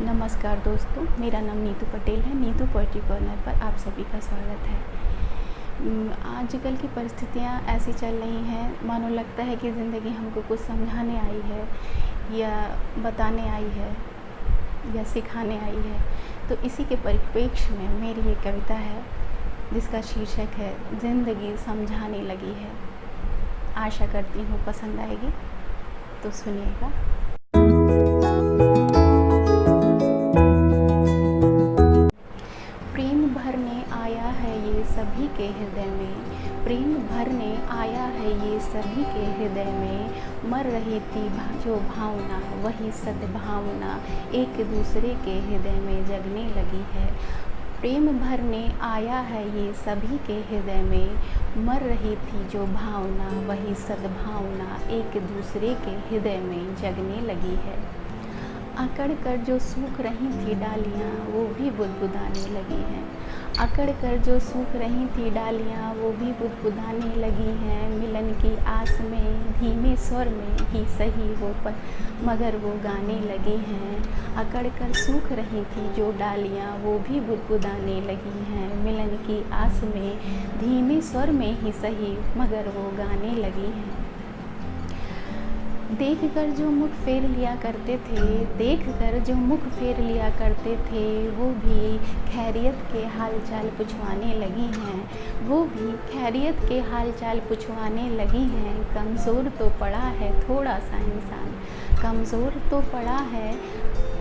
नमस्कार दोस्तों, मेरा नाम नीतू पटेल है। नीतू पोएट्री कॉर्नर पर आप सभी का स्वागत है। आजकल की परिस्थितियाँ ऐसी चल रही हैं, मानो लगता है कि ज़िंदगी हमको कुछ समझाने आई है या बताने आई है या सिखाने आई है। तो इसी के परिप्रेक्ष्य में मेरी एक कविता है जिसका शीर्षक है ज़िंदगी समझाने लगी है। आशा करती हूँ पसंद आएगी, तो सुनिएगा। प्रेम भरने आया है ये सभी के हृदय में, प्रेम भरने आया है ये सभी के हृदय में। मर रही थी जो भावना वही सद्भावना एक दूसरे के हृदय में जगने लगी है। प्रेम भरने आया है ये सभी के हृदय में, मर रही थी जो भावना वही सद्भावना एक दूसरे के हृदय में जगने लगी है। अकड़ कर जो सूख रही थी डालियाँ वो भी बुदबुदाने लगी हैं। अकड़ कर जो सूख रही थी डालियाँ वो भी बुदबुदाने लगी हैं। मिलन की आस में धीमे स्वर में ही सही हो पर मगर वो गाने लगी हैं। अकड़ कर सूख रही थी जो डालियाँ वो भी बुदबुदाने लगी हैं। मिलन की आस में धीमे स्वर में ही सही मगर वो गाने लगी हैं। देख कर जो मुख फेर लिया करते थे, देख कर जो मुख फेर लिया करते थे, वो भी खैरियत के हाल चाल पूछवाने लगी हैं। वो भी खैरियत के हाल चाल पूछवाने लगी हैं। कमज़ोर तो पड़ा है थोड़ा सा इंसान, कमज़ोर तो पड़ा है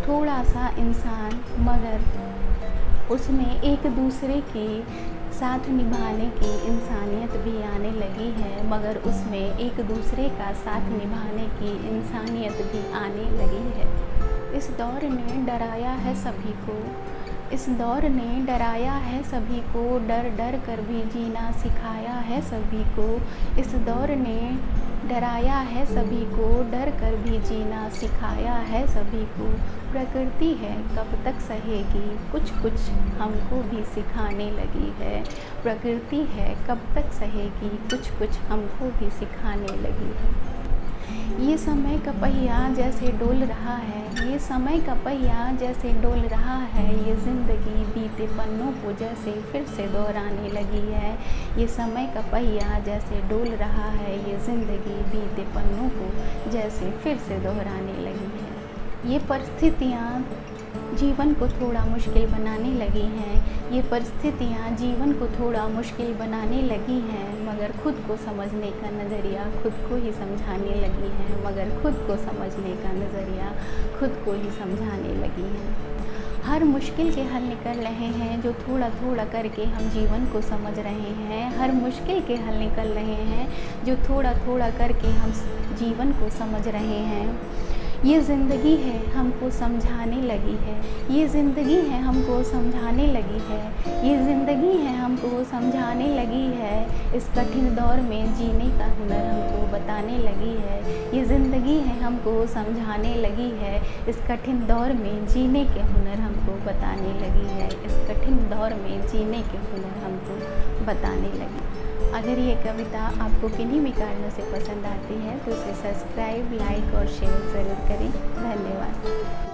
थोड़ा सा इंसान, मगर उसमें एक दूसरे की साथ निभाने की इंसानियत भी आने लगी है। मगर उसमें एक दूसरे का साथ निभाने की इंसानियत भी आने लगी है। इस दौर ने डराया है सभी को, इस दौर ने डराया है सभी को, डर डर कर भी जीना सिखाया है सभी को। इस दौर ने डराया है सभी को, डर कर भी जीना सिखाया है सभी को। प्रकृति है कब तक सहेगी, कुछ कुछ हमको भी सिखाने लगी है। प्रकृति है कब तक सहेगी, कुछ कुछ हमको भी सिखाने लगी है। ये समय का पहिया जैसे डोल रहा है, ये समय का पहिया जैसे डोल रहा है। ये ज़िंदगी बीते पन्नों को जैसे फिर से दोहराने लगी है। ये समय का पहिया जैसे डोल रहा है, ये ज़िंदगी बीते पन्नों को जैसे फिर से दोहराने लगी है। ये परिस्थितियाँ जीवन को थोड़ा मुश्किल बनाने लगी हैं। ये परिस्थितियाँ जीवन को थोड़ा मुश्किल बनाने लगी हैं, मगर खुद को समझने का नज़रिया खुद को ही समझाने लगी हैं। मगर खुद को समझने का नज़रिया खुद को ही समझाने लगी हैं। हर मुश्किल के हल निकल रहे हैं जो थोड़ा थोड़ा करके हम जीवन को समझ रहे हैं। हर मुश्किल के हल निकल रहे हैं जो थोड़ा थोड़ा करके हम जीवन को समझ रहे हैं। ये ज़िंदगी है हमको समझाने लगी है, ये ज़िंदगी है हमको समझाने लगी है। ये ज़िंदगी है हमको समझाने लगी है। इस कठिन दौर में जीने का हुनर हमको बताने लगी है। ये ज़िंदगी है हमको समझाने लगी है। इस कठिन दौर में जीने के हुनर हमको बताने लगी है। इस कठिन दौर में जीने के हुनर हमको बताने लगी। अगर ये कविता आपको किन्हीं भी कारणों से पसंद आती है तो इसे सब्सक्राइब, लाइक और शेयर ज़रूर करें। धन्यवाद।